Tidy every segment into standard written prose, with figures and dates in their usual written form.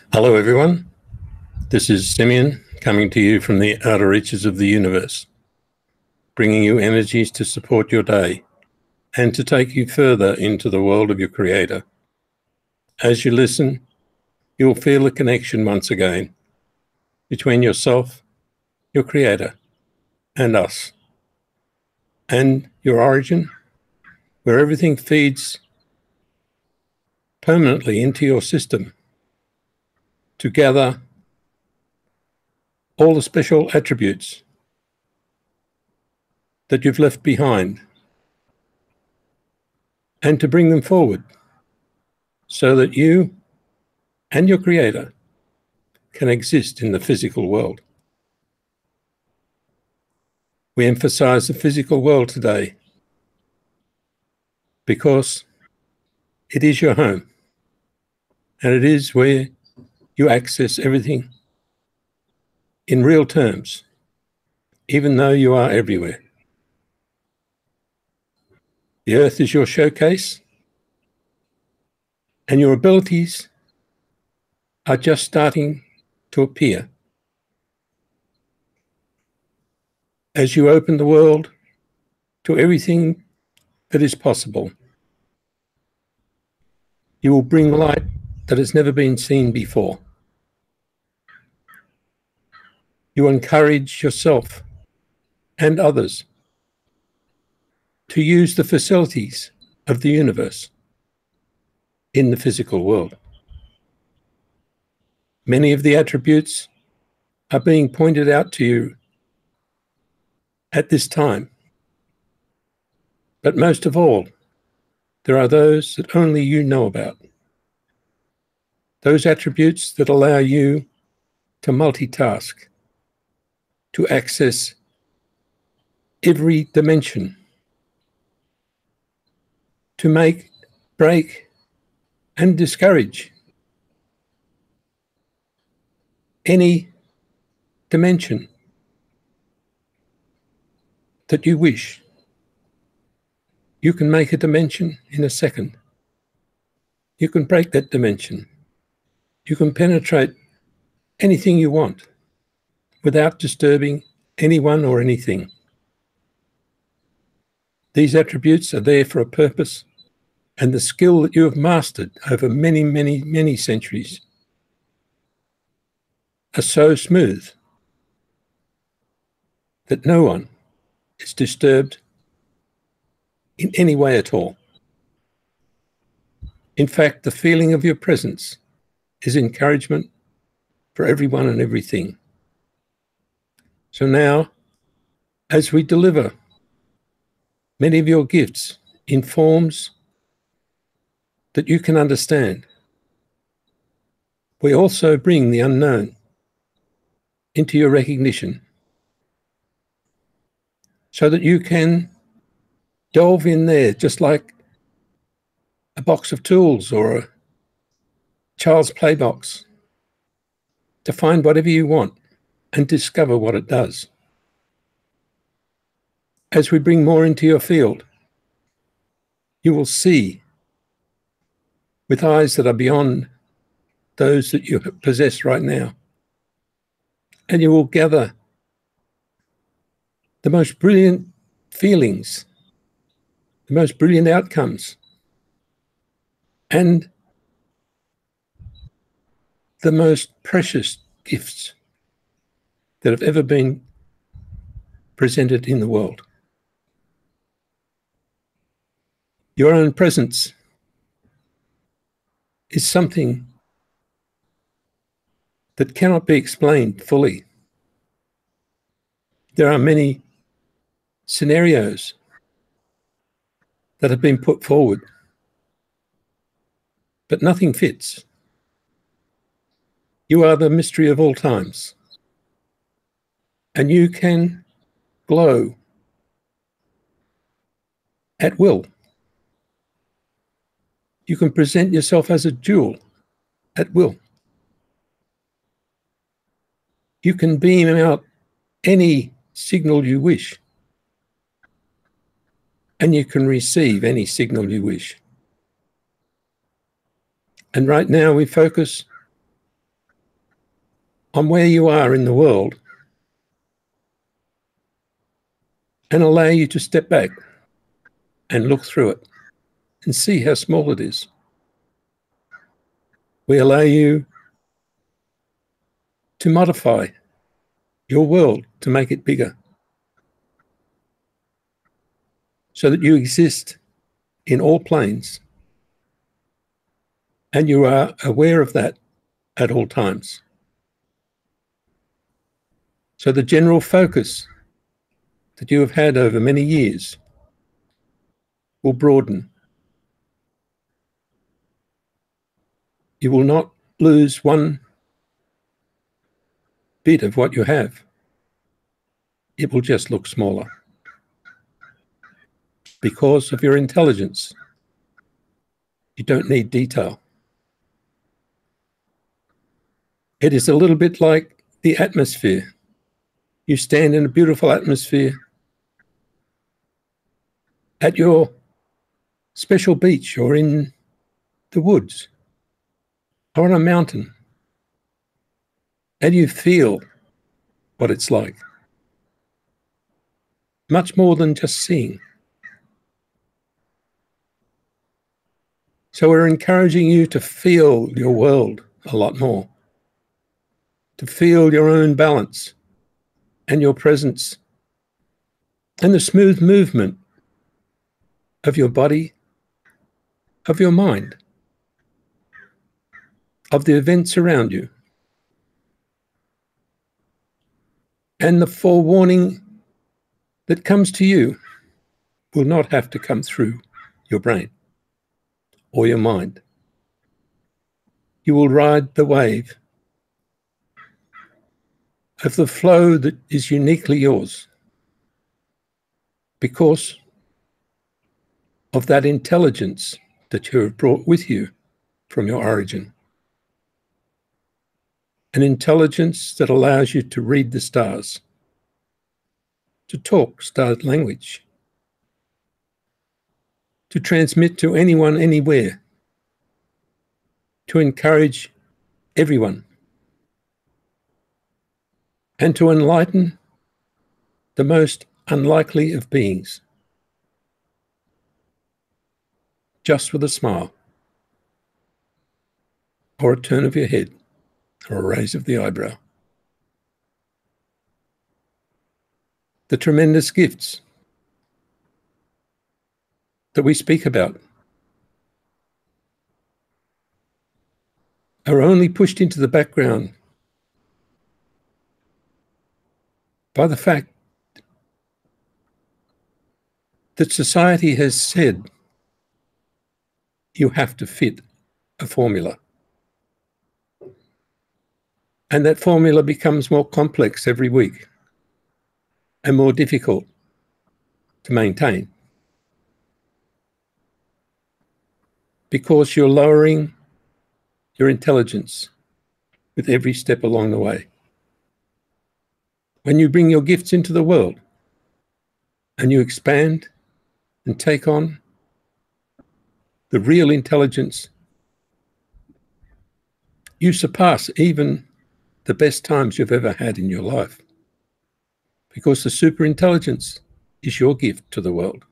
Hello, everyone. This is Simmion coming to you from the outer reaches of the universe, bringing you energies to support your day and to take you further into the world of your Creator. As you listen, you'll feel a connection once again between yourself, your Creator, and us, and your origin, where everything feeds permanently into your system to gather all the special attributes that you've left behind and to bring them forward so that you and your Creator can exist in the physical world. We emphasize the physical world today because it is your home and it is where you access everything in real terms, even though you are everywhere. The earth is your showcase, and your abilities are just starting to appear. As you open the world to everything that is possible, you will bring light that has never been seen before. You encourage yourself and others to use the facilities of the universe in the physical world. Many of the attributes are being pointed out to you at this time. But most of all, there are those that only you know about. Those attributes that allow you to multitask, to access every dimension, to make, break, and discourage any dimension that you wish. You can make a dimension in a second. You can break that dimension. You can penetrate anything you want without disturbing anyone or anything. These attributes are there for a purpose, and the skill that you have mastered over many, many, many centuries are so smooth that no one is disturbed in any way at all. In fact, the feeling of your presence is encouragement for everyone and everything. So now, as we deliver many of your gifts in forms that you can understand, we also bring the unknown into your recognition so that you can delve in there just like a box of tools or a child's play box to find whatever you want and discover what it does. As we bring more into your field, you will see with eyes that are beyond those that you possess right now. And you will gather the most brilliant feelings, the most brilliant outcomes, and the most precious gifts that have ever been presented in the world. Your own presence is something that cannot be explained fully. There are many scenarios that have been put forward, but nothing fits. You are the mystery of all times, and you can glow at will. You can present yourself as a jewel at will. You can beam out any signal you wish, and you can receive any signal you wish. And right now we focus on where you are in the world and allow you to step back and look through it and see how small it is. We allow you to modify your world to make it bigger so that you exist in all planes and you are aware of that at all times. So the general focus that you have had over many years will broaden. You will not lose one bit of what you have. It will just look smaller because of your intelligence. You don't need detail. It is a little bit like the atmosphere. You stand in a beautiful atmosphere at your special beach or in the woods or on a mountain, and you feel what it's like. Much more than just seeing. So we're encouraging you to feel your world a lot more, to feel your own balance and your presence and the smooth movement of your body, of your mind, of the events around you. And the forewarning that comes to you will not have to come through your brain or your mind. You will ride the wave of the flow that is uniquely yours because of that intelligence that you have brought with you from your origin. An intelligence that allows you to read the stars, to talk star language, to transmit to anyone, anywhere, to encourage everyone, and to enlighten the most unlikely of beings, just with a smile, or a turn of your head, or a raise of the eyebrow. The tremendous gifts that we speak about are only pushed into the background by the fact that society has said you have to fit a formula. And that formula becomes more complex every week and more difficult to maintain because you're lowering your intelligence with every step along the way. When you bring your gifts into the world and you expand and take on the real intelligence, you surpass even the best times you've ever had in your life because the superintelligence is your gift to the world.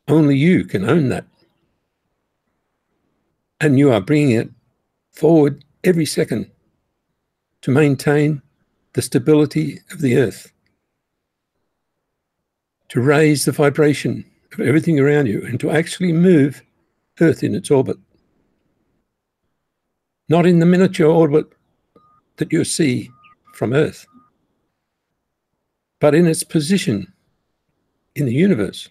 Only you can own that. And you are bringing it forward every second to maintain the stability of the earth, to raise the vibration of everything around you and to actually move Earth in its orbit. Not in the miniature orbit that you see from Earth, but in its position in the universe.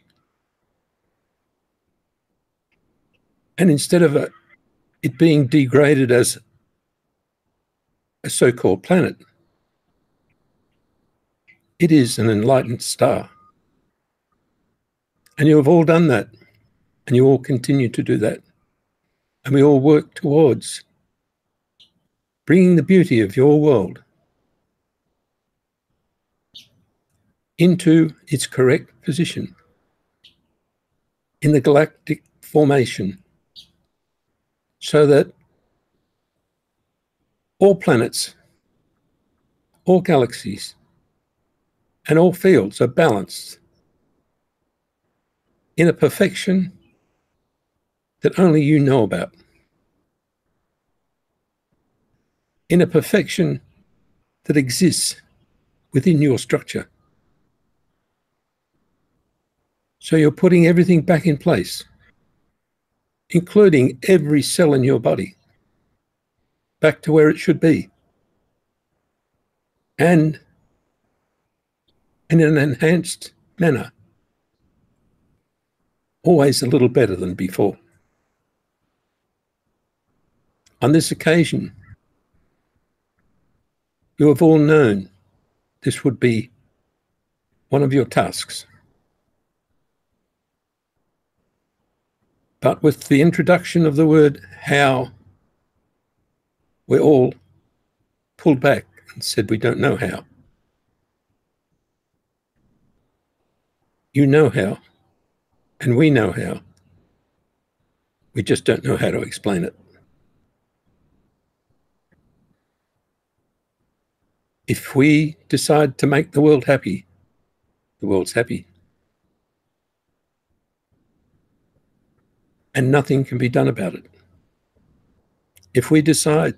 And instead of it being degraded as a so-called planet, it is an enlightened star. And you have all done that, and you all continue to do that. And we all work towards bringing the beauty of your world into its correct position in the galactic formation so that all planets, all galaxies, and all fields are balanced in a perfection that only you know about, in a perfection that exists within your structure. So you're putting everything back in place, including every cell in your body, back to where it should be, and in an enhanced manner, always a little better than before. On this occasion, you have all known this would be one of your tasks. But with the introduction of the word how, we're all pulled back and said we don't know how. You know how, and we know how. We just don't know how to explain it. If we decide to make the world happy, the world's happy. And nothing can be done about it. If we decide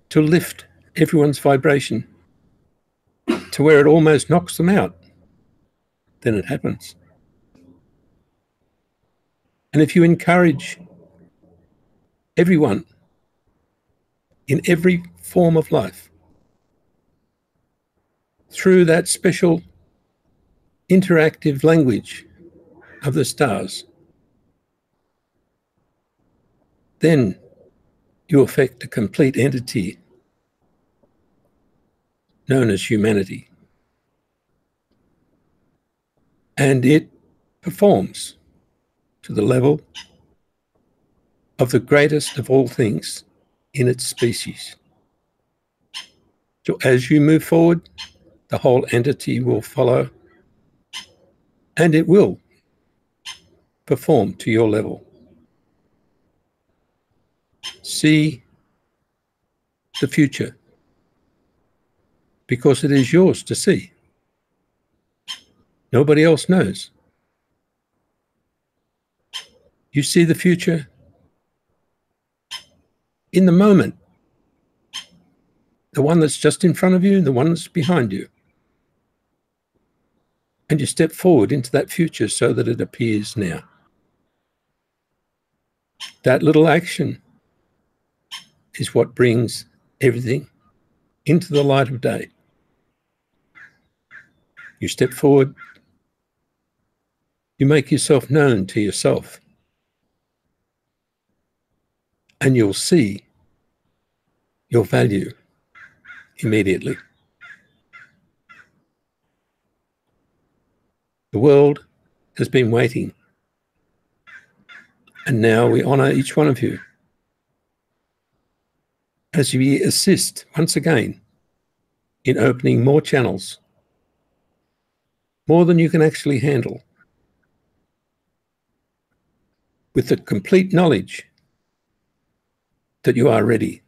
to lift everyone's vibration to where it almost knocks them out, then it happens. And if you encourage everyone in every form of life through that special interactive language of the stars, then you affect a complete entity known as humanity. And it performs to the level of the greatest of all things in its species. So as you move forward, the whole entity will follow, and it will perform to your level. See the future, because it is yours to see. Nobody else knows. You see the future in the moment, the one that's just in front of you, the one that's behind you. And you step forward into that future so that it appears now. That little action is what brings everything into the light of day. You step forward, you make yourself known to yourself, and you'll see your value immediately. The world has been waiting, and now we honour each one of you as we assist once again in opening more channels, more than you can actually handle, with the complete knowledge that you are ready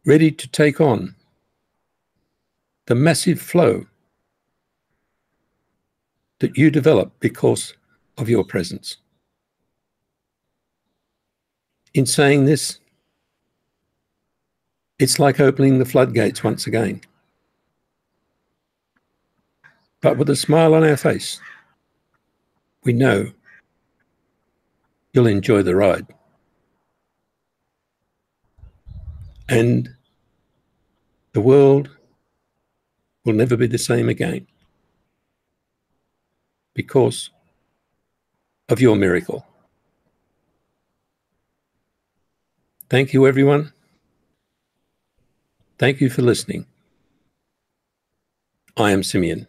to take on the massive flow that you develop because of your presence. In saying this, it's like opening the floodgates once again, but with a smile on our face. We know you'll enjoy the ride. And the world will never be the same again because of your miracle. Thank you, everyone. Thank you for listening. I am Simmion.